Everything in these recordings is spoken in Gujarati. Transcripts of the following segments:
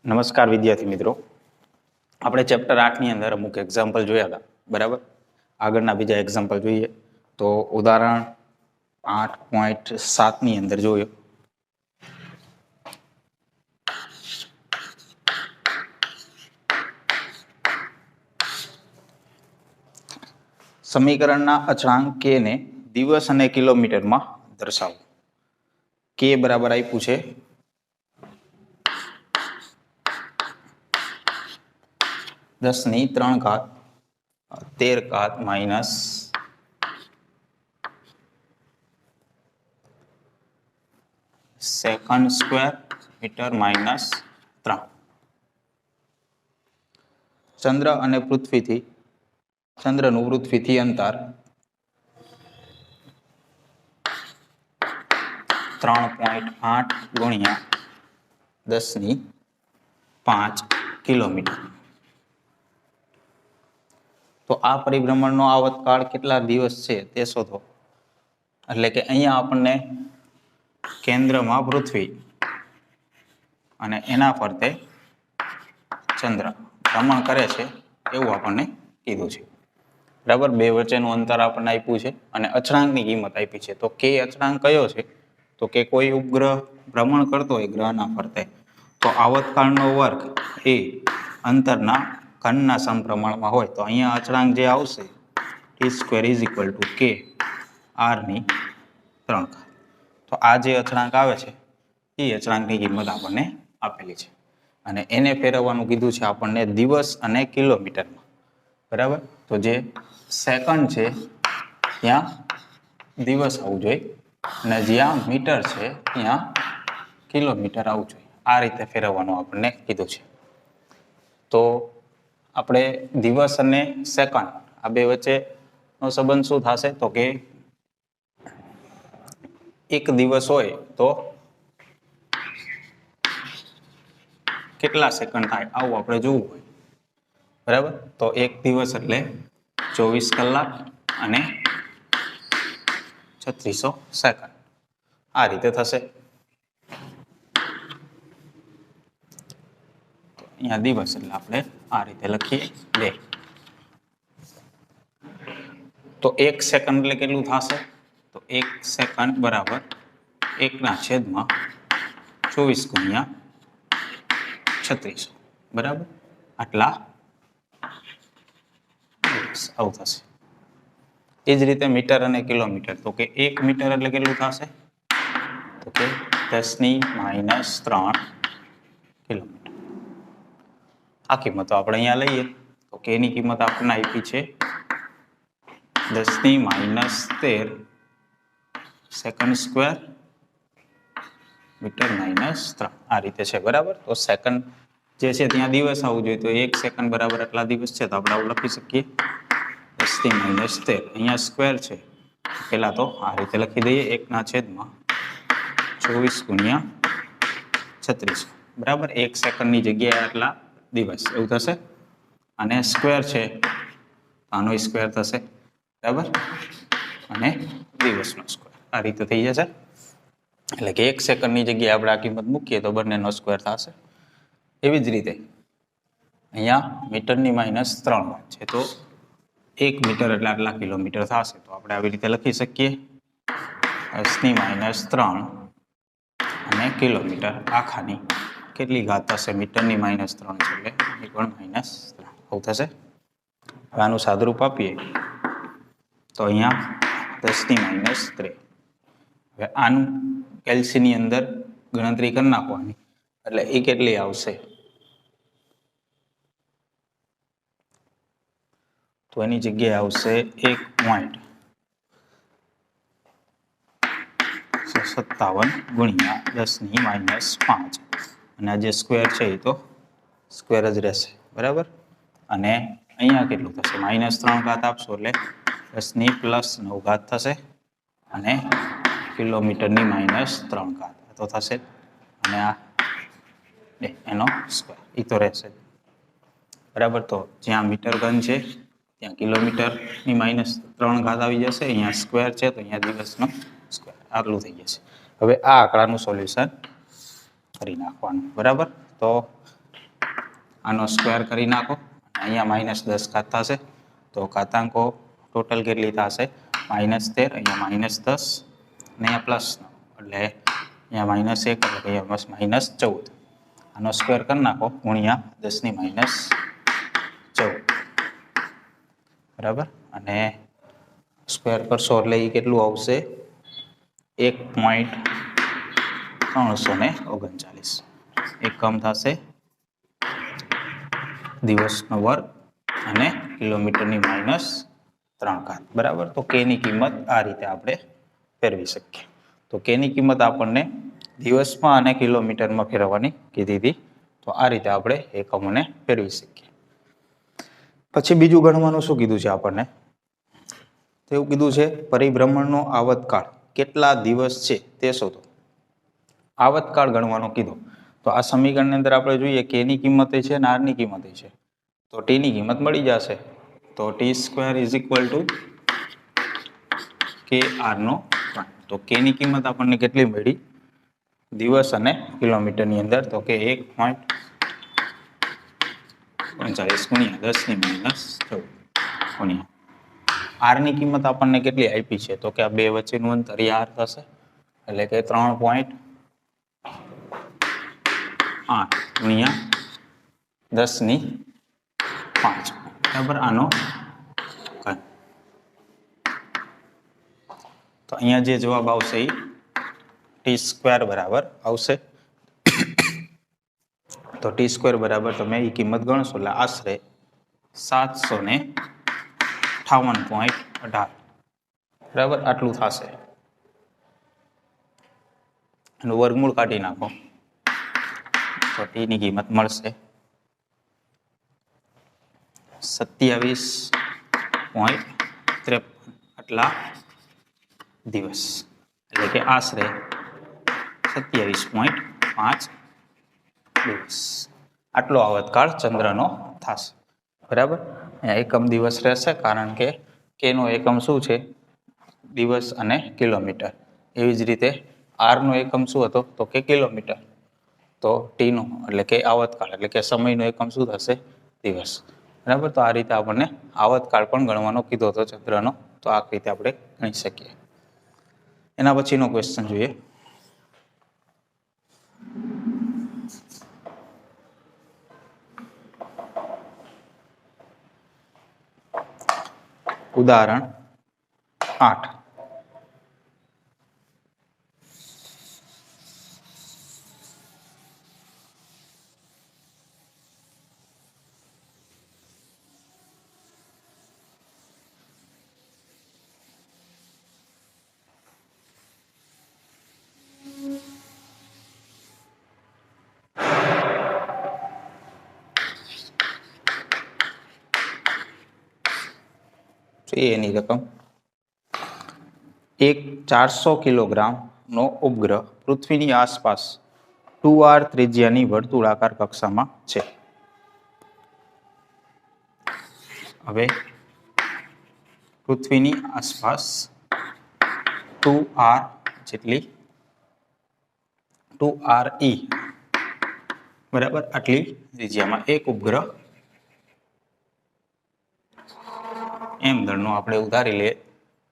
નમસ્કાર વિદ્યાર્થી મિત્રો, આપણે ચેપ્ટર 8 ની અંદર અમુક એક્ઝામ્પલ જોયા હતા. બરાબર, આગળના બીજા એક્ઝામ્પલ જોઈએ તો ઉદાહરણ 8.7 ની અંદર જોયો સમીકરણના અચળાંક k ને દિવસ અને કિલોમીટરમાં દર્શાવો. k બરાબર આપ્યું છે 10^3 13 સેકન્ડ સ્ક્વેર મીટર -3. ચંદ્ર અને પૃથ્વીથી ચંદ્રનું પૃથ્વીથી અંતર 3.8 ગુણ્યા 10^5 કિલોમીટર. તો આ પરિભ્રમણનો આવતકાળ કેટલા દિવસ છે તે શોધો. એટલે કે અહીંયા આપણને કેન્દ્રમાં પૃથ્વી અને એના ફરતે ચંદ્ર ભ્રમણ કરે છે એવું આપણને કીધું છે. બરાબર, બે વચ્ચેનું અંતર આપણને આપ્યું છે અને અચળાંકની કિંમત આપી છે. તો કે અચળાંક કયો છે? તો કે કોઈ ઉપગ્રહ ભ્રમણ કરતો હોય ગ્રહના ફરતે તો આવતકાળનો વર્ગ એ અંતરના ઘનના સમપ્રમાણમાં હોય. તો અહીંયા અચળાંક જે આવશે t² = k r^3. તો આ જે અચળાંક આવે છે એ અચળાંકની કિંમત આપણને આપેલી છે અને એને ફેરવવાનું કીધું છે આપણને દિવસ અને કિલોમીટરમાં. બરાબર, તો જે સેકન્ડ છે ત્યાં દિવસ આવવું જોઈએ અને જ્યાં મીટર છે ત્યાં કિલોમીટર આવવું જોઈએ. આ રીતે ફેરવવાનું આપણને કીધું છે. તો આપણે દિવસ અને સેકન્ડ આ બે વચ્ચેનો સંબંધ શું થશે? તો કે એક દિવસ હોય તો કેટલા સેકન્ડ થાય આવું આપણે જોવું હોય. બરાબર, તો એક દિવસ એટલે 24 કલાક અને 3600 સેકન્ડ. આ રીતે થશે. અહીંયા દિવસ એટલે આપણે આ રીતે લખીએ 2. તો 1 સેકન્ડ એટલે કેટલું થશે? તો 1 સેકન્ડ બરાબર 1/24 ગુણ્યા 3600. બરાબર, આટલા આવું થશે. એ જ રીતે મીટર અને કિલોમીટર. તો કે 1 મીટર એટલે કેટલું થશે? તો કે 10^-3 કિલોમીટર. આ કિંમતો આપણે અહીંયા લઈએ તો કે ની કિંમત આપણને આપી છે 10^-13 સેકન્ડ સ્ક્વેર મીટર -3. આ રીતે છે. બરાબર, તો સેકન્ડ જે છે ત્યાં દિવસ આવવું જોઈએ. તો 1 સેકન્ડ બરાબર આટલા દિવસ છે. તો આપણે આવું લખી શકીએ 10^-13. અહીંયા સ્ક્વેર છે, પેલા તો આ રીતે લખી દઈએ 1/24 ગુણ્યા 3600. બરાબર, 1 સેકન્ડની જગ્યાએ આટલા દિવસ એવું થશે અને સ્ક્વેર છે આનો સ્ક્વેર થશે. બરાબર, અને દિવસનો સ્ક્વેર આ રીતે થઈ જશે. એટલે કે 1 સેકન્ડની જગ્યાએ આપણે આ કિંમત મૂકીએ તો બંનેનો સ્ક્વેર થશે. એવી જ રીતે અહીંયા મીટરની -3 છે તો 1 મીટર એટલે આટલા કિલોમીટર થશે. તો આપણે આવી રીતે લખી શકીએ 10^-3 અને કિલોમીટર આખાની કેટલી ઘાત થશે? મીટરની -3 છે એટલે એ પણ -3 આવું થશે. હવે આનું સાદુરૂપ આપીએ તો અહીંયા 10^-3. હવે આનું એલસીની અંદર ગણતરી કરી નાખવાની એટલે એ કેટલી આવશે? તો એની જગ્યાએ આવશે 1.57 ગુણ્યા 10^-5 અને આ જે સ્ક્વેર છે એ તો સ્ક્વેર જ રહેશે. બરાબર, અને અહીંયા કેટલું થશે? -3 ઘાત આપશો એટલે 10^+9 થશે અને કિલોમીટરની -3 ઘાત તો થશે અને આ એનો સ્ક્વેર એ તો રહેશે. બરાબર, તો જ્યાં મીટર ઘન છે ત્યાં કિલોમીટરની -3 ઘાત આવી જશે. અહીંયા સ્ક્વેર છે તો અહીંયા દિવસનો સ્ક્વેર આટલું થઈ જશે. હવે આ આંકડાનું સોલ્યુશન કરી નાખવાનું. બરાબર, તો આનો સ્ક્વેર કરી નાખો, અહીંયા -10 થશે, તો ઘાતાંકો ટોટલ કેટલી થશે? -13, અહીંયા -10 અને અહીંયા પ્લસ, એટલે અહીંયા -1 એટલે અહીંયા -14. આનો સ્ક્વેર કરી નાખો ગુણ્યા 10⁻14, બરાબર. અને સ્ક્વેર કરશો એટલે એ કેટલું આવશે? 1.339 એકમ થશે દિવસનો વર્ગ અને કિલોમીટરની -3 બરાબર. તો કે ની કિંમત આ રીતે આપણે ફેરવી શકીએ. તો કે ની કિંમત આપણને દિવસમાં અને કિલોમીટરમાં ફેરવવાની કીધી હતી, તો આ રીતે આપણે એકમોને ફેરવી શકીએ. પછી બીજું ગણવાનું શું કીધું છે આપણને? તો એવું કીધું છે પરિભ્રમણનો આવતકાળ કેટલા દિવસ છે તે શોધો. આવતકાળ ગણવાનો કીધો. તો આ સમીકરણની અંદર આપણે જોઈએ કે ની કિંમત છે અને આર ની કિંમત છે, તો ટી ની કિંમત મળી જશે. તો t² = kr નો ઘન. તો કે ની કિંમત આપણને કેટલી મળી દિવસ અને કિલોમીટરની અંદર? તો કે 1.39 × 10⁻14 ગુણ્યા આર ની કિંમત આપણને કેટલી આપી છે? તો કે આ બે વચ્ચેનું અંતર આર થશે, એટલે કે 3.8 ગુણ્યા 10⁵ બરાબર. આનો ઘન. તો અહીંયા જે જવાબ આવશે એ t² બરાબર આવશે. તો t² બરાબર તમે એ કિંમત ગણશો એટલે આશરે 758.18 બરાબર આટલું થશે. એનું વર્ગમૂળ કાઢી નાખો તો ટી ની કિંમત મળશે 27.53 આટલા દિવસ, એટલે કે આશરે 27.5 દિવસ આટલો આવતકાળ ચંદ્રનો થશે, બરાબર. અહીંયા એકમ દિવસ રહેશે, કારણ કે કે નો એકમ શું છે? દિવસ અને કિલોમીટર. એવી જ રીતે આર નો એકમ શું હતો? તો કે કિલોમીટર. તો ટી નો એટલે કે આવતકાળ એટલે કે સમયનો એકમ શું થશે? દિવસ, બરાબર. તો આ રીતે આપણને આવતકાળ પણ ગણવાનો કીધો હતો ચંદ્રનો, તો આ રીતે આપણે ગણી શકીએ. એના પછીનો ક્વેશ્ચન જોઈએ. ઉદાહરણ 8. એની રકમ એક 400 કિલોગ્રામનો ઉપગ્રહ પૃથ્વીની આસપાસ 2r ત્રિજ્યાની વર્તુળાકાર કક્ષામાં છે. હવે પૃથ્વીની આસપાસ 2r જેટલી 2re બરાબર આટલી ત્રિજ્યામાં એક ઉપગ્રહ એમ દળનો આપણે ઉધારી લઈએ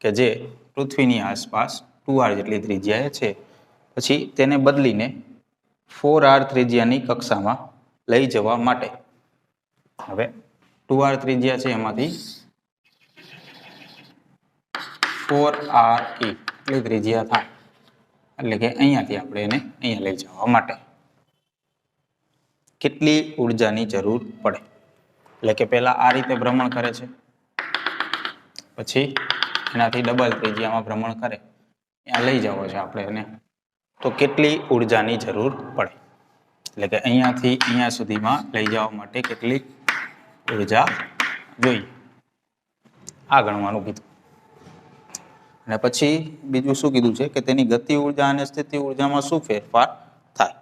કે જે પૃથ્વીની આસપાસ 2r જેટલી ત્રિજ્યાએ છે, પછી તેને બદલીને 4r ત્રિજ્યાની કક્ષામાં લઈ જવા માટે હવે 2r ત્રિજ્યા છે એમાંથી 4re એટલી ત્રિજ્યા થાય, એટલે કે અહીંયાથી આપણે એને અહીંયા લઈ જવા માટે કેટલી ઉર્જાની જરૂર પડે? એટલે કે પહેલા આ રીતે ભ્રમણ કરે છે, પછી એનાથી ડબલ ત્રિજ્યામાં ભ્રમણ કરે, ત્યાં લઈ જવો છે આપણે એને, તો કેટલી ઉર્જાની જરૂર પડે? એટલે કે અહીંયાથી અહીંયા સુધીમાં લઈ જવા માટે કેટલી ઉર્જા જોઈએ, આ ગણવાનું કીધું. અને પછી બીજું શું કીધું છે કે તેની ગતિ ઉર્જા અને સ્થિતિ ઉર્જામાં શું ફેરફાર થાય?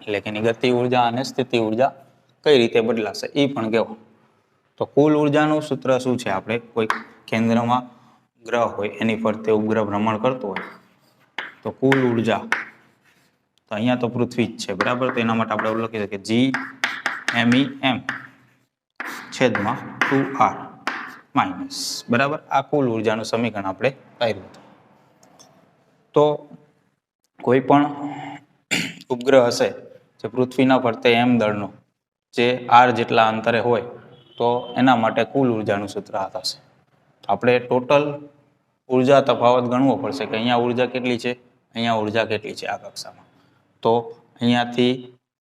એટલે કે એની ગતિ ઉર્જા અને સ્થિતિ ઉર્જા કઈ રીતે બદલાશે એ પણ કહેવું. તો કુલ ઉર્જાનું સૂત્ર શું છે? આપણે કોઈ કેન્દ્રમાં ગ્રહ હોય એની ફરતે ઉપગ્રહ ભ્રમણ કરતો હોય તો કુલ ઉર્જા તો અહીંયા તો પૃથ્વી જ છે બરાબર, તો એના માટે આપણે એવું લખી શકીએ GMEM છેદમાં 2R માઇનસ બરાબર. આ કુલ ઉર્જાનું સમીકરણ આપણે કર્યું હતું. તો કોઈ પણ ઉપગ્રહ હશે જે પૃથ્વીના ફરતે m દળનો જે r જેટલા અંતરે હોય તો એના માટે કુલ ઉર્જાનું સૂત્ર આ થશે. આપણે ટોટલ ઉર્જા તફાવત ગણવો પડશે કે અહીંયા ઉર્જા કેટલી છે, અહીંયા ઉર્જા કેટલી છે આ કક્ષામાં. તો અહીંયાથી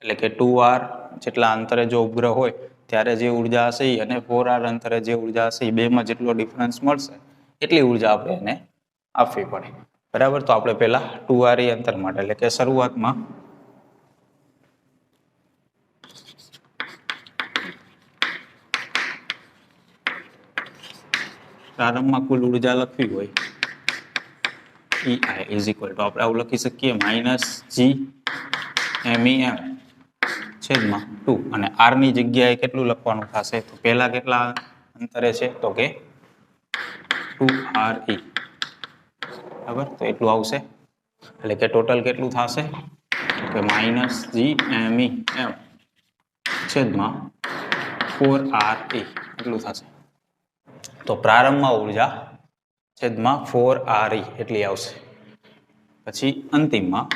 એટલે કે 2r જેટલા અંતરે જો ઉપગ્રહ હોય ત્યારે જે ઉર્જા હશે અને 4r અંતરે જે ઉર્જા હશે એ બેમાં જેટલો ડિફરન્સ મળશે એટલી ઉર્જા આપણે એને આપવી પડે બરાબર. તો આપણે પહેલા 2r અંતર માટે એટલે કે શરૂઆતમાં પ્રારંભમાં કુલ ઉર્જા લખવી હોય EI ઇઝ ઇક્વલ ટુ આપણે આવું લખી શકીએ -GMEM છેદમાં 2 અને r ની જગ્યાએ કેટલું લખવાનું થશે તો પહેલા કેટલા અંતરે છે તો કે 2RE બરાબર. તો એટલું આવશે એટલે કે ટોટલ કેટલું થશે કે -GMEM છેદમાં 4RE એટલું થશે. તો પ્રારંભમાં ઉર્જા છેદમાં 4RE એટલી આવશે. પછી અંતિમમાં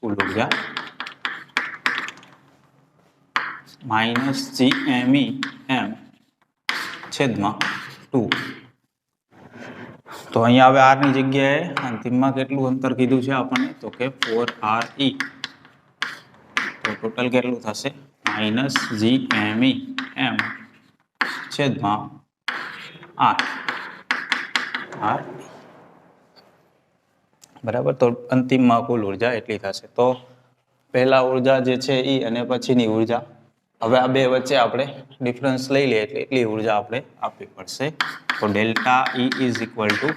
કુલ ઉર્જા -GMEM છેદમાં 2. તો અહીંયા હવે r ની જગ્યાએ અંતિમમાં કેટલું અંતર કીધું છે આપણને તો કે 4RE. તો ટોટલ કેટલું થશે -GMEM છેદમાં 8 બરાબર. તો અંતિમમાં કુલ ઉર્જા એટલી થશે. તો પહેલા ઉર્જા જે છે એ અને પછીની ઉર્જા હવે આ બે વચ્ચે આપણે ડિફરન્સ લઈ લઈએ એટલે એટલી ઉર્જા આપણે આપવી પડશે. તો delta E is equal to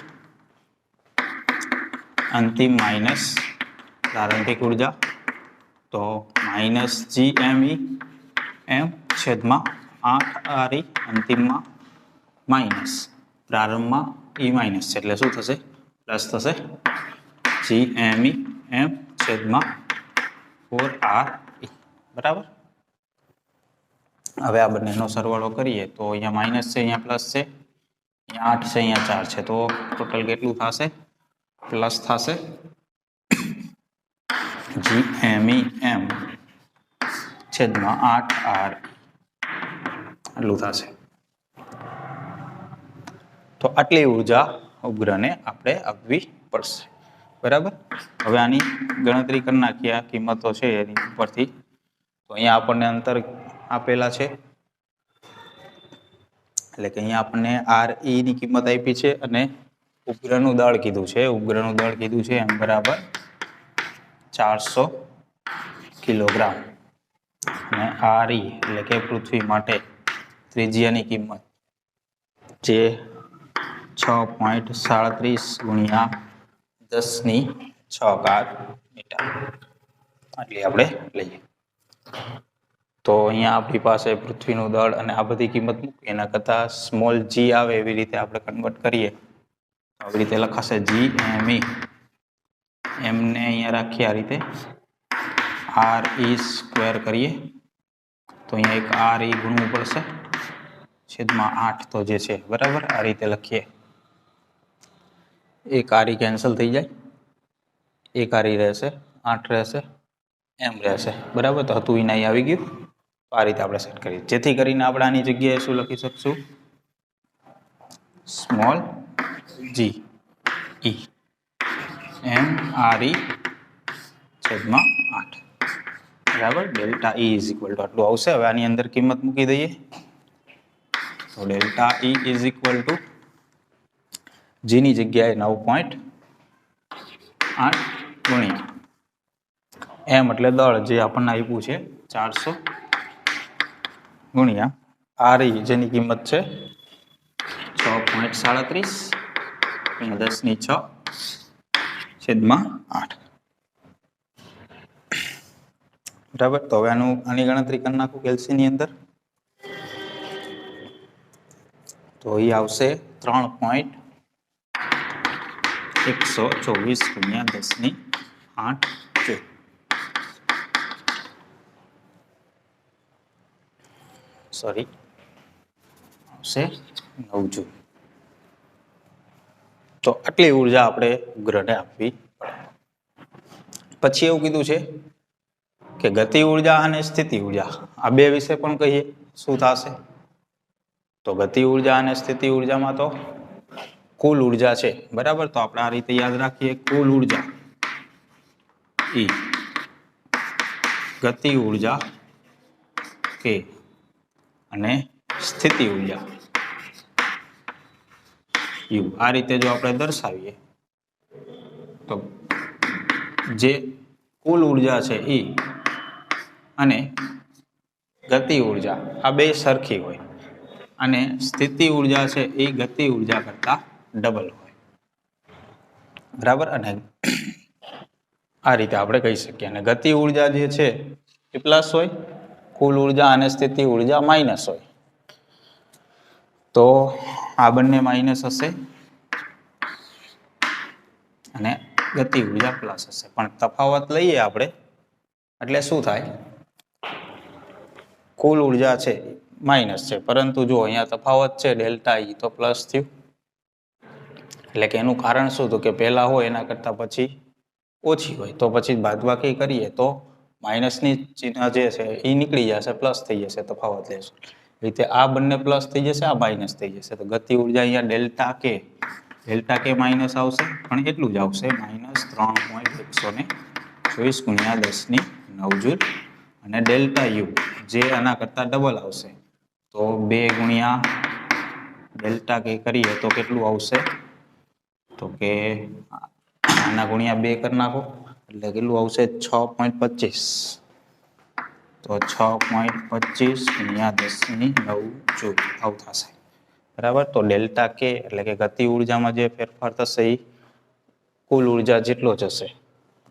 અંતિમ માઇનસ પ્રારંભિક ઉર્જા તો -GMEM છેદમાં 8RE અંતિમમાં માઇનસ પ્રારંભમાં E માઇનસ છે એટલે શું થશે પ્લસ થશે GMEM છેદમાં 4RE બરાબર. હવે આ બંનેનો સરવાળો કરીએ તો અહીંયા માઇનસ છે અહીંયા પ્લસ છે, અહીંયા 8 છે અહીંયા 4 છે તો ટોટલ કેટલું થશે પ્લસ થશે GMEM છેદમાં 8R એટલું થશે. તો આટલી ઉર્જા ઉપગ્રહને આપણે આપવી પડશે બરાબર. હવે આની ગણતરી કરી નાખીએ આ કિંમતો છે એની ઉપરથી. તો અહીંયા આપણને અંતર આપેલા છે એટલે કે અહીંયા આપણને RE ની કિંમત આપી છે અને ઉપગ્રહનું દળ કીધું છે. ઉપગ્રહનું દળ કીધું છે m બરાબર 400 કિલોગ્રામ અને RE એટલે કે પૃથ્વી માટે ત્રિજ્યાની કિંમત જે 6.37 ગુણ્યા 10⁶ મીટર આટલી આપણે લઈએ. તો અહીંયા આપણી પાસે પૃથ્વીનું દળ અને આ બધી કિંમત મૂકી એના કરતાં સ્મોલ g આવે એવી રીતે આપણે કન્વર્ટ કરીએ આવી રીતે લખાશે GME એમને અહીંયા રાખીએ આ રીતે RE સ્ક્વેર કરીએ તો અહીંયા એક RE ગુણવું પડશે છેદમાં 8 તો જે છે બરાબર. આ રીતે લખીએ એક RE કેન્સલ થઈ જાય એક RE રહેશે 8 રહેશે એમ રહેશે બરાબર. તો હતું એને અહીં આવી ગયું. તો આ રીતે આપણે સેટ કરીએ જેથી કરીને આપણે આની જગ્યાએ શું લખી શકશું small g e m RE છેદમાં 8 બરાબર. Delta E is equal to આટલું આવશે. હવે આની અંદર કિંમત મૂકી દઈએ તો delta E is equal to g ની જગ્યાએ 9.8 ગુણ્યા m એટલે દળ જે આપણને આપ્યું છે 400 ગુણ્યા RE જેની કિંમત છે 6.37 10⁶ છેદમાં 8 બરાબર. તો હવે આની ગણતરી કરી નાખું કેલ્સીની અંદર તો એ આવશે 3.8 124 ગુણ્યા 10 ની 8 જૂલ. સોરી, આવશે 9 જૂલ. તો આટલી ઉર્જા આપણે ઉપગ્રહને આપવી પડે. પછી એવું કીધું છે કે ગતિ ઉર્જા અને સ્થિતિ ઉર્જા આ બે વિશે પણ કહીએ. શું થશે? તો ગતિ ઉર્જા અને સ્થિતિ ઉર્જામાં તો કુલ ઉર્જા છે, બરાબર. તો આપણે આ રીતે યાદ રાખીએ, કુલ ઉર્જા E ગતિ ઉર્જા K અને સ્થિતિ ઉર્જા U. આ રીતે જો આપણે દર્શાવીએ તો જે કુલ ઉર્જા છે E અને ગતિ ઉર્જા આ બે સરખી હોય અને સ્થિતિ ઉર્જા છે એ ગતિ ઉર્જા કરતા ડબલ હોય, બરાબર. અને આ રીતે આપણે કહી શકીએ. અને ગતિ ઉર્જા જે છે એ પ્લસ હોય, કુલ ઉર્જા અને સ્થિતિ ઉર્જા માઇનસ હોય. તો આ બંને માઇનસ હશે અને ગતિ ઉર્જા પ્લસ હશે. પણ તફાવત લઈએ આપણે એટલે શું થાય? કુલ ઉર્જા છે માઇનસ છે, પરંતુ જો અહીંયા તફાવત છે ડેલ્ટા E તો પ્લસ થયું. એટલે કે એનું કારણ શું? તો કે પહેલા હોય એના કરતા પછી ઓછી હોય, તો પછી બાદબાકી કરીએ તો માઇનસની ચિહ્ન જે છે એ નીકળી જશે, પ્લસ થઈ જશે તફાવત લેશું. રીતે આ બંને પ્લસ થઈ જશે, આ માઇનસ થઈ જશે. તો ગતિ ઉર્જા અહીંયા ડેલ્ટા કે માઇનસ આવશે, પણ એટલું જ આવશે, -3.124 ગુણ્યા 10 ની 9 જૂલ. અને ડેલ્ટા યુ જે આના કરતા ડબલ આવશે, તો 2 ગુણ્યા ડેલ્ટા કે કરીએ તો કેટલું આવશે? તો કે આના ગુણ્યા 2 કરી નાખો એટલે કેટલું આવશે? 6.25. તો 6.25 ગુણ્યા 10 ની 9 જૂલ આવું થશે, બરાબર. તો ડેલ્ટા કે એટલે કે ગતિ ઉર્જામાં જે ફેરફાર થશે એ કુલ ઉર્જા જેટલો જ હશે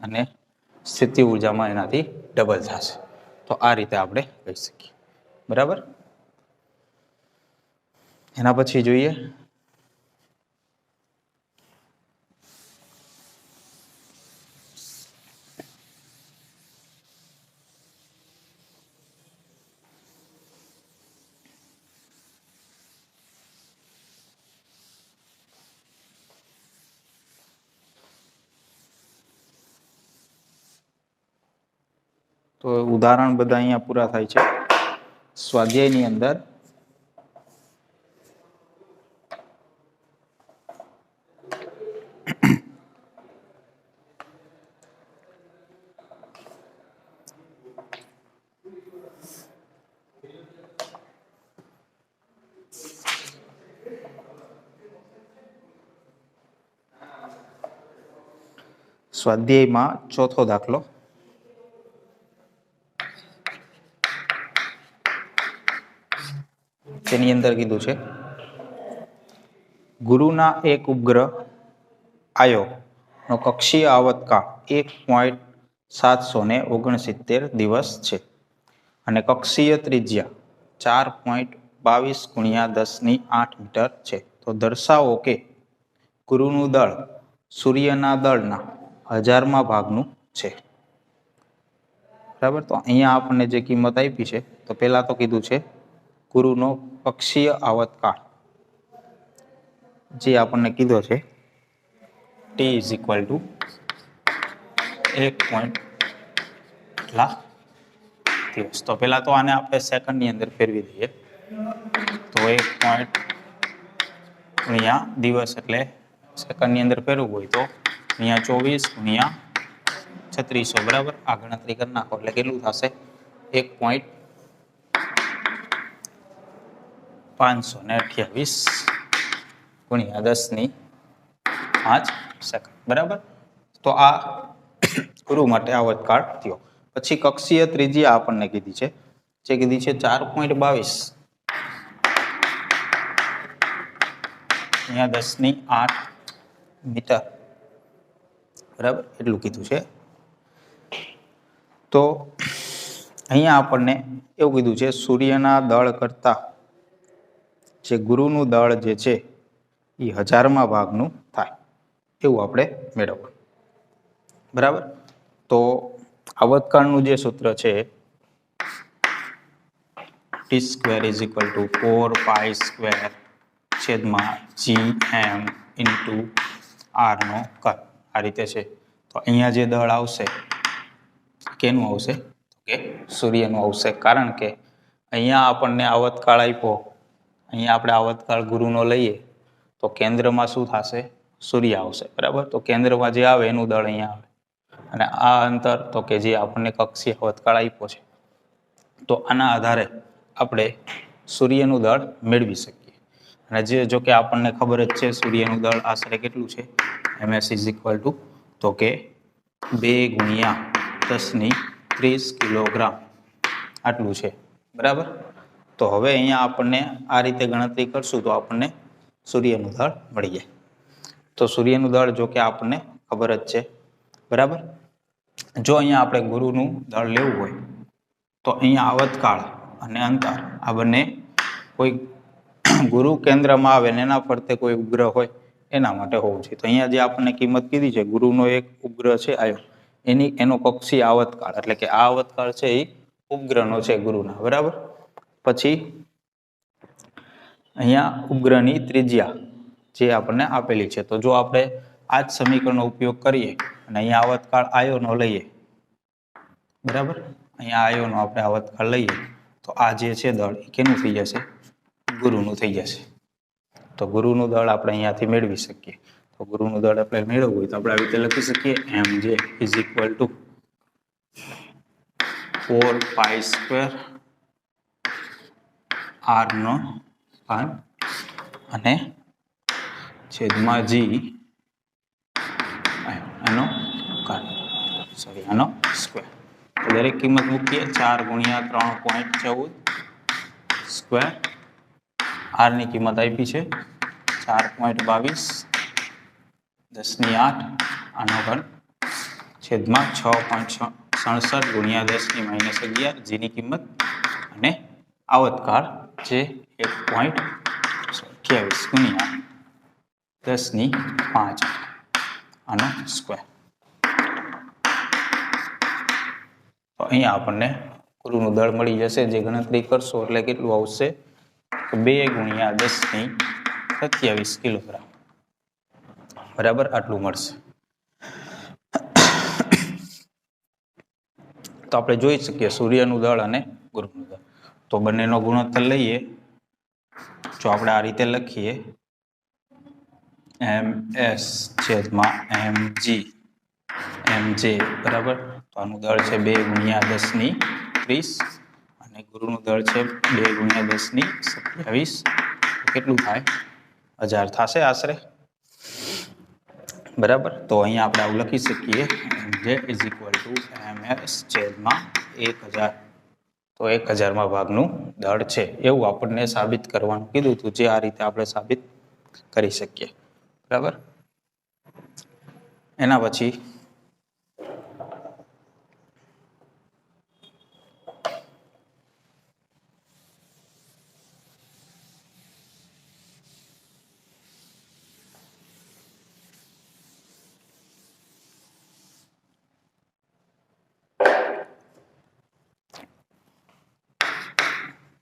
અને સ્થિતિ ઉર્જામાં એનાથી ડબલ થશે. તો આ રીતે આપણે કહી શકીએ, બરાબર. એના પછી જોઈએ તો ઉદાહરણ બધા અહીંયા પૂરા થાય છે. સ્વાધ્યાયની અંદર સ્વાધ્યાયમાં ચોથો દાખલો. તેની અંદર કીધું છે ગુરુના એક ઉપગ્રહ આયો નો કક્ષીય આવતકાળ 1.769 દિવસ છે અને કક્ષીય ત્રિજ્યા 4.22 ગુણ્યા 10 ની 8 મીટર છે. તો દર્શાવો કે ગુરુનું દળ સૂર્યના દળના 1000મા ભાગનું છે, બરાબર. તો અહીંયા આપણને જે કિંમત આપી છે, તો પહેલા તો કીધું છે ગુરુનો કક્ષીય આવતકાળ જે આપણને કીધો છે T = 1 દિવસ. તો પહેલા તો આને આપણે સેકન્ડની અંદર ફેરવી દઈએ. તો 1 ગુણ્યા દિવસ એટલે સેકન્ડની અંદર ફેરવવું હોય તો અહીંયા 24 ગુણ્યા 3600, બરાબર. આ ગણતરી કરી નાખો એટલે કેટલું થશે? 1.528 ગુણ્યા 10 ની 5 સેકન્ડ, બરાબર. તો આ ગુરુ માટે આવતકાળ થયો. પછી કક્ષીય ત્રિજ્યા આપણને કીધી છે, જે કીધી છે 4.22 અહીંયા 10 ની 8 મીટર, બરાબર. એટલું કીધું છે. તો અહીંયા આપણને એવું કીધું છે સૂર્યના દળ કરતા જે ગુરુનું દળ જે છે એ 1000મા ભાગનું થાય. એવું આપણે મેળવવાનું. બરાબર. તો આવતકાળનું જે સૂત્ર છે T square is equal to 4 square છેદમાં gm ઇન્ટુ r નો ઘાત. આ રીતે છે. તો અહીંયા જે દળ આવશે કેનું આવશે? કે સૂર્યનું આવશે. કારણ કે અહીંયા આપણને આવતકાળ આપ્યો, અહીંયા આપણે આવતકાળ ગુરુનો લઈએ તો કેન્દ્રમાં શું થશે? સૂર્ય આવશે. બરાબર. તો કેન્દ્રમાં જે આવે એનું દળ અહીંયા આવે, અને આ અંતર તો કે જે આપણને કક્ષીય આવતકાળ આપ્યો છે, તો આના આધારે આપણે સૂર્યનું દળ મેળવી શકીએ. અને જે જો કે આપણને ખબર જ છે સૂર્યનું દળ આશરે કેટલું છે, ms ઇઝ ઇક્વલ ટુ તો કે 2 ગુણ્યા 10⁻30 કિલોગ્રામ આટલું છે. બરાબર. તો હવે અહીંયા આપણને આ રીતે ગણતરી કરશું તો આપણને સૂર્યનું દળ મળી જાય. તો સૂર્યનું દળ જો કે આપણને ખબર જ છે. બરાબર. જો અહીંયા આપણે ગુરુનું દળ લેવું હોય તો અહીંયા આવતકાળ અને અંતર આ બંને કોઈ ગુરુ કેન્દ્રમાં આવે ને એના ફરતે કોઈ ઉપગ્રહ હોય એના માટે હોવું જોઈએ. તો અહીંયા જે આપણને કિંમત કીધી છે, ગુરુનો એક ઉપગ્રહ છે આયો, એનો કક્ષીય આવતકાળ એટલે કે આ આવતકાળ છે એ ઉપગ્રહનો છે ગુરુના. બરાબર. પછી અહીંયા ઉપગ્રહની ત્રિજ્યા જે આપણને આપેલી છે. તો જો આપણે આ જ સમીકરણનો ઉપયોગ કરીએ અને અહીંયા આવતકાળ આયોનો લઈએ, બરાબર, અહીંયા આયોનો આપણે આવતકાળ લઈએ તો આ જે છે દળ એ કેનું થઈ જશે? ગુરુનું થઈ જશે. તો ગુરુનું દળ આપણે અહીંયાથી મેળવી શકીએ. તો ગુરુનું દળ આપણે મેળવવું હોય તો આપણે આવી રીતે લખી શકીએ mj is equal to 4 square r નો ઘાત અને છેદમાં g આનો ઘાત, સોરી આનો સ્ક્વેર. તો દરેક કિંમત મૂકીએ. 4 ગુણ્યા 3.14 સ્ક્વેર. r ની કિંમત આપી છે 4.22 10⁸ આનો ઘન છેદમાં 6.67 ગુણ્યા 10⁻11 g ની કિંમત અને આવતકાળ જે 1.28 ગુણ્યા 10⁵ આનો સ્ક્વેર. તો અહીંયા આપણને ગુરુનું દળ મળી જશે. જે ગણતરી કરશો એટલે કેટલું આવશે? 2 ગુણ્યા 10⁻27 કિલોગ્રામ. બરાબર. આટલું મળશે. તો આપણે જોઈ શકીએ સૂર્યનું દળ અને ગુરુનું દળ. તો બંનેનો ગુણોત્તર લઈએ. જો આપણે આ રીતે લખીએ ms છેદમાં mg mj, બરાબર. તો આનું દળ છે 2 ગુણ્યા 10⁻30 અને ગુરુનું દળ છે 2 ગુણ્યા 10⁻27. કેટલું થાય? 1000 થશે આશરે. બરાબર. તો અહીંયા આપણે આવું લખી શકીએ mj is equal to ms છેદમાં 1000. તો 1000માં ભાગનું દળ છે એવું આપણને સાબિત કરવાનું કીધું હતું, જે આ રીતે આપણે સાબિત કરી શકીએ. બરાબર. એના પછી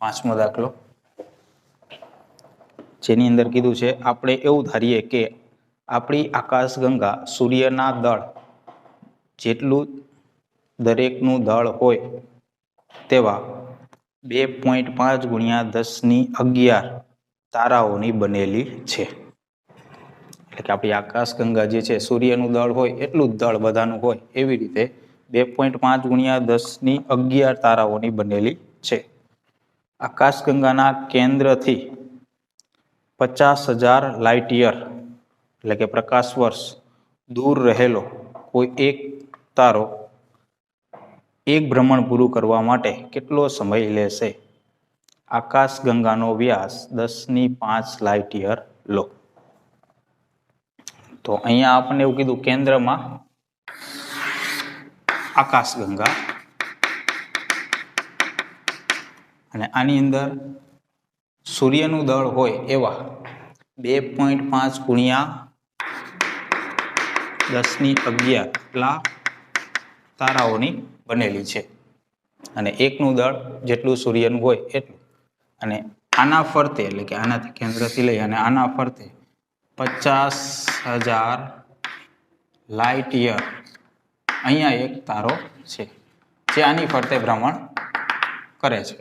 પાંચમો દાખલો, જેની અંદર કીધું છે આપણે એવું ધારીએ કે આપણી આકાશગંગા સૂર્યના દળ જેટલું દરેકનું દળ હોય તેવા 2.5 ગુણ્યા 10⁻11 તારાઓની બનેલી છે. એટલે કે આપણી આકાશગંગા જે છે સૂર્યનું દળ હોય એટલું જ દળ બધાનું હોય એવી રીતે 2.5 ગુણ્યા 10⁻11 તારાઓની બનેલી છે. આકાશગંગાના કેન્દ્રથી 50,000 લાઇટ યર એટલે કે પ્રકાશ વર્ષ દૂર રહેલો કોઈ એક તારો એક ભ્રમણ પૂરું કરવા માટે કેટલો સમય લેશે? આકાશગંગાનો વ્યાસ 10⁵ લાઇટ યર લો. તો અહીંયા આપણને એવું કીધું કેન્દ્રમાં આકાશગંગા અને આની અંદર સૂર્યનું દળ હોય એવા 2.5 ગુણ્યા 10^11 એટલા તારાઓની બનેલી છે અને એકનું દળ જેટલું સૂર્યનું હોય એટલું. અને આના ફરતે એટલે કે આનાથી કેન્દ્રથી લઈ અને આના ફરતે 50,000 લાઇટ યર અહીંયા એક તારો છે જે આની ફરતે ભ્રમણ કરે છે.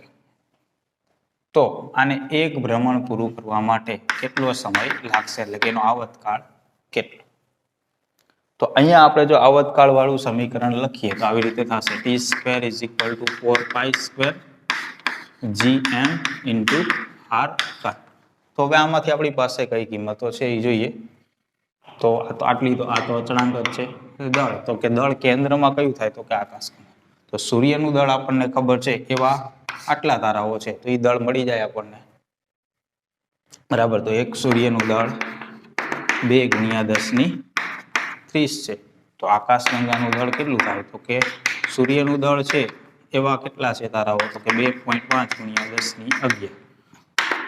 તો આને એક ભ્રમણ પૂરું કરવા માટે કેટલો સમય લાગશે એટલે કે એનો આવતકાળ કેટલો? તો અહીંયા આપણે જો આવતકાળ વાળું સમીકરણ લખીએ તો આવી રીતે થશે t² = 4π² gm × r². તો હવે આમાંથી આપણી પાસે કઈ કિંમતો છે એ જોઈએ. તો આટલી તો આ તો અચળાંક જ છે. દળ તો કે દળ કેન્દ્રમાં કયું થાય તો કે આકાશગંગા. તો સૂર્યનું દળ આપણને ખબર છે એવા આટલા તારાઓ છે તો એ દળ મળી જાય આપણને. બરાબર. તો એક સૂર્યનું દળ 2 × 10^30 છે. તો આકાશગંગાનું દળ કેટલું થાય તો કે સૂર્યનું દળ છે એવા કેટલા છે તારાઓ તો કે 2.5 × 10^11.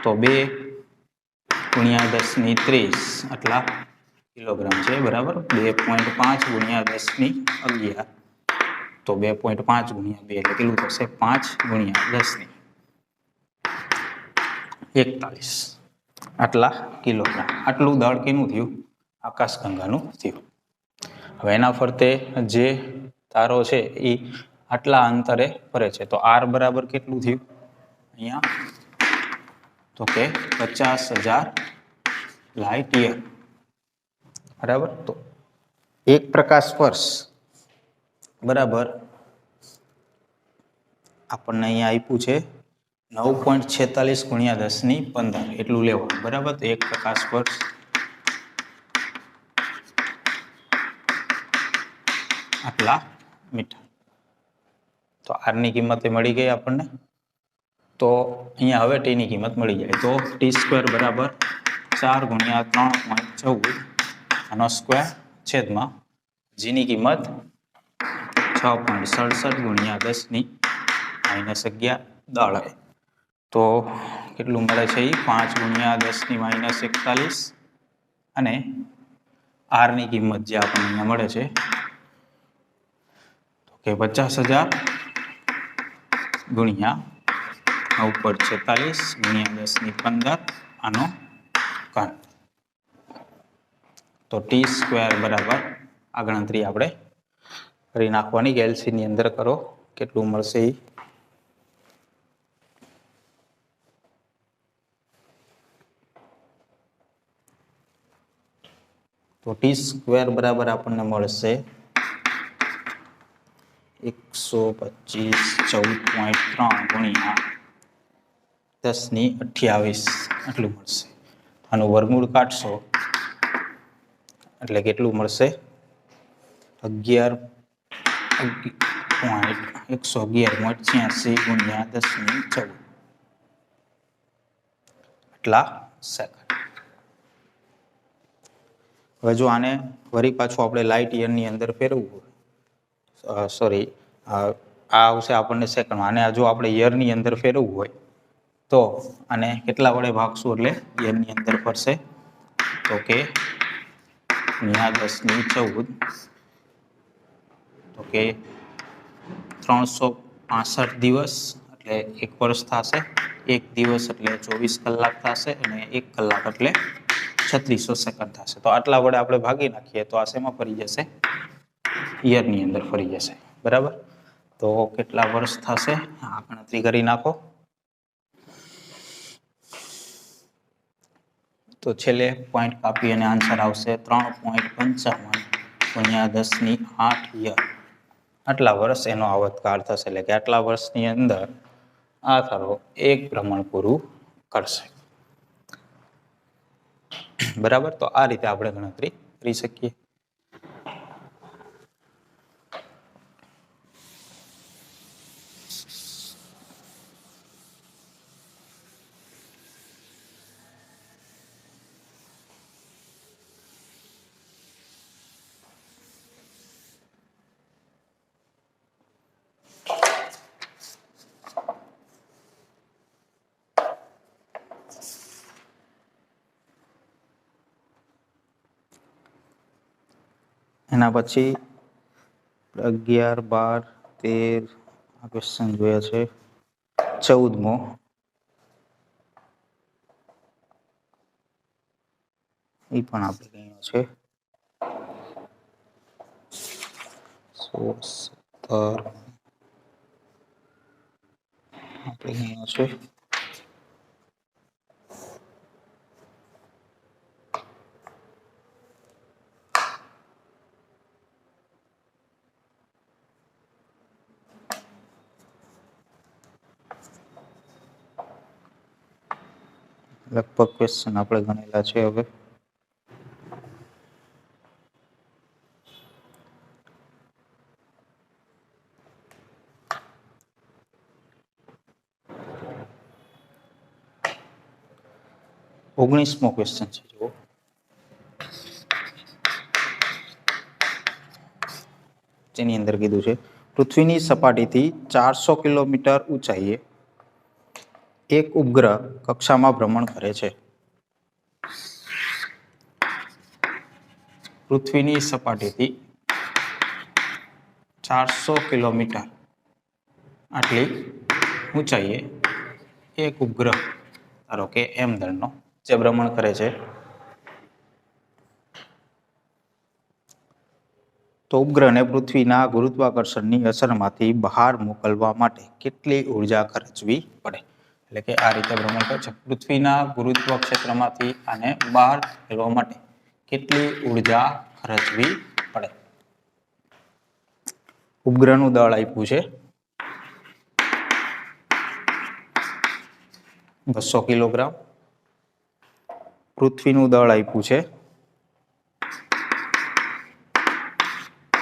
તો 2 × 10^30 આટલા કિલોગ્રામ છે. બરાબર. 2.5 × 10^11 તો 2.5 × 2 એટલે કેટલું થશે 5 × 10^41 આટલા કિલોગ્રામ. આટલું દળ કેનું થયું? આકાશગંગાનું થયું. હવે એના ફરતે જે તારો છે એ આટલા અંતરે ફરે છે તો r બરાબર કેટલું થયું અહીંયા તો કે 50,000 લાઇટ યર. બરાબર. તો એક પ્રકાશ વર્ષ બરાબર આપણને અહીંયા આપ્યું છે 9.46 × 10^15 એટલું લેવાનું. બરાબર. તો એક પ્રકાશ વર્ષ આટલા મીટર. તો r ની કિંમત મળી ગઈ આપણને. તો અહીંયા હવે t ની કિંમત મળી જાય તો t² બરાબર 4 × 3.14 આનો સ્ક્વેર છેદમાં g ની કિંમત 6.67 × 10^-11 દળ. તો કેટલું મળે છે એ 5 × 10^-41 અને r ની કિંમત જે આપણને અહીંયા મળે છે તો કે 50,000 × 9.46 × 10^15 આનો ઘન. તો t² બરાબર આ ગણતરી આપણે કરી નાખવાની કે LC ની અંદર કરો કેટલું મળશે એ. તો t² બરાબર આપણને મળશે 125 14.3 × 10^28 આટલું મળશે. આનું વર્ગમૂળ કાઢશો એટલે કેટલું મળશે 111.86 × 10^14 આટલા સેકન્ડ. હવે જો આને વળી પાછું આપણે લાઇટ યરની અંદર ફેરવવું હોય સોરી આ આવશે આપણને સેકન્ડ. આને જો આપણે યરની અંદર ફેરવવું હોય તો આને કેટલા વડે ભાગશું એટલે યરની અંદર ફરશે તો કે 10^14 તો કે 365 દિવસ એટલે 1 વર્ષ થશે. 1 દિવસ એટલે 24 કલાક થશે અને 1 કલાક એટલે 3600 સેકન્ડ થશે. તો આટલા વડે આપણે ભાગી નાખીએ તો આ શેમાં ફરી જશે યરની અંદર ફરી જશે. બરાબર. તો કેટલા વર્ષ થશે આ ગણતરી કરી નાખો. તો છેલ્લે પોઈન્ટ કાપી અને આન્સર આવશે 3.55 × 10^8 યર. આટલા વર્ષ એનો આવતકાળ થશે એટલે કે આટલા વર્ષની અંદર આ તારો એક ભ્રમણ પૂરું કરશે. બરાબર. તો આ રીતે આપણે ગણતરી કરી શકીએ. એના પછી 11, 12, 13 આ ક્વેશ્ચન જોયા છે. 14મો એ પણ આપણે ગણ્યો છે. 16, 17 આપણે ગણ્યો છે. લગભગ ક્વેશ્ચન આપણે ગણેલા છે. હવે ઓગણીસમો ક્વેશ્ચન છે. જુઓ, જેની અંદર કીધું છે પૃથ્વીની સપાટીથી 400 કિલોમીટર ઊંચાઈએ એક ઉપગ્રહ કક્ષામાં ભ્રમણ કરે છે. પૃથ્વીની સપાટીથી 400 કિલોમીટર આટલી ઊંચાઈએ એક ઉપગ્રહ, ધારો કે m દળનો, જે ભ્રમણ કરે છે. તો ઉપગ્રહને પૃથ્વીના ગુરુત્વાકર્ષણની અસરમાંથી બહાર મોકલવા માટે કેટલી ઉર્જા ખર્ચવી પડે? એટલે કે આ રીતે ભ્રમણ કરે છે. પૃથ્વીના ગુરુત્વ ક્ષેત્રમાંથી આને બહાર મોકલવા માટે કેટલી ઉર્જા ખર્ચવી પડે? ઉપગ્રહનું દળ આપ્યું છે 200 કિલોગ્રામ. પૃથ્વીનું દળ આપ્યું છે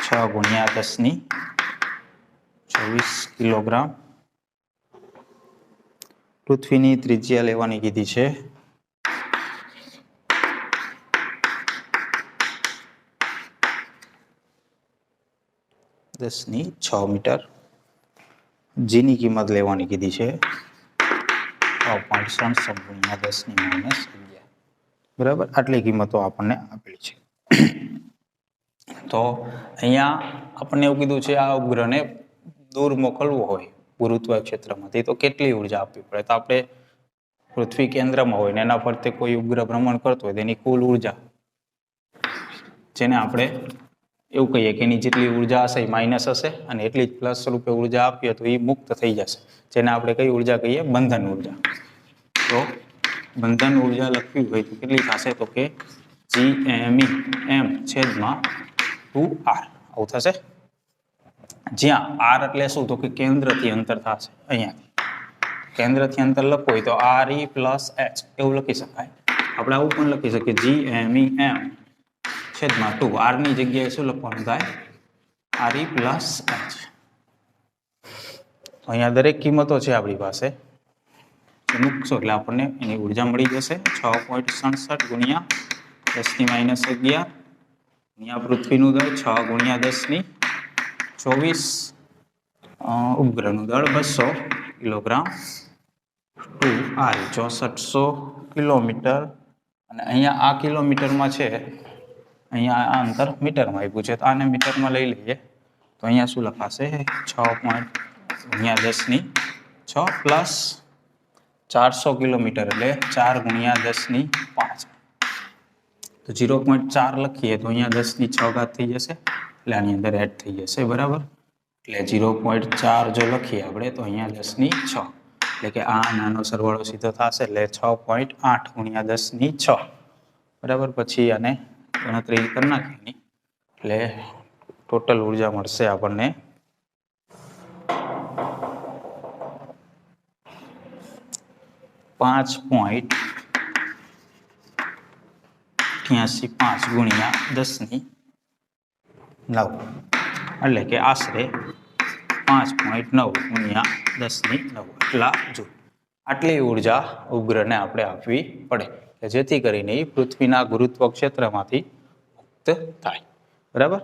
6 ગુણ્યા 10⁻²4 કિલોગ્રામ. પૃથ્વીની ત્રિજ્યા લેવાની કીધી છે 10⁻6 મીટર. જીની કિંમત લેવાની કીધી છે 6.67 ગુણ્યા 10⁻11. બરાબર, આટલી કિંમતો આપણને આપેલી છે. તો અહીંયા આપણને એવું કીધું છે આ ઉપગ્રહને દૂર મોકલવો હોય ગુરુત્વ ક્ષેત્રમાંથી તો કેટલી ઉર્જા આપવી પડે? તો આપણે પૃથ્વી કેન્દ્રમાં હોય ને એના ફરતે કોઈ ઉપગ્રહ ભ્રમણ કરતો હોય તેની કુલ ઉર્જા, જેને આપણે એવું કહીએ કે એની જેટલી ઉર્જા હશે એ માઇનસ હશે અને એટલી જ પ્લસ સ્વરૂપે ઉર્જા આપીએ તો એ મુક્ત થઈ જશે, જેને આપણે કઈ ઉર્જા કહીએ? બંધન ઉર્જા. તો બંધન ઉર્જા લખવી હોય તો કેટલી થશે? તો કે Gme(m)/2r આવું થશે. જ્યાં r એટલે શું? તો કે કેન્દ્રથી અંતર થશે. અહીંયા કેન્દ્રથી અંતર લખવું હોય તો re + h એવું લખી શકાય. આપણે આવું પણ લખી શકીએ Gme(m)/2. r ની જગ્યાએ શું લખવાનું થાય? re + h. અહીંયા દરેક કિંમતો છે આપણી પાસે, મૂકશો એટલે આપણને એની ઉર્જા મળી જશે 6.67 ગુણ્યા 10⁻11 ગુણ્યા પૃથ્વીનું દળ 6 ગુણ્યા 10⁻24. ઉપગ્રહનું દળ 200 કિલોગ્રામ. 2r 6400 kilometre. અને અહીંયા આ કિલોમીટરમાં છે, અહીંયા આ અંતર મીટરમાં આપ્યું છે તો આને મીટરમાં લઈ લઈએ તો અહીંયા શું લખાશે? 6 ગુણ્યા 10⁻6 પ્લસ 400 કિલોમીટર એટલે 4 ગુણ્યા 10⁻5. તો 0.4 લખીએ તો અહીંયા 10⁻6 થઈ જશે એટલે આની અંદર એડ થઈ જશે. બરાબર, એટલે 0.4 જો લખીએ આપણે તો અહીંયા 10⁻6 એટલે કે આ નાનો સરવાળો સીધો થશે એટલે 6.8 ગુણ્યા 10⁻6. બરાબર, પછી આને ગણતરી કરી નાખીએ એટલે ટોટલ ઉર્જા મળશે આપણને 5.885 ગુણ્યા 10⁻9 એટલે કે આશરે 5.9 ગુણ્યા 10⁻9 એટલા જૂલ. આટલી ઉર્જા ઉપગ્રહને આપણે આપવી પડે જેથી કરીને પૃથ્વીના ગુરુત્વ ક્ષેત્રમાંથી મુક્ત થાય. બરાબર.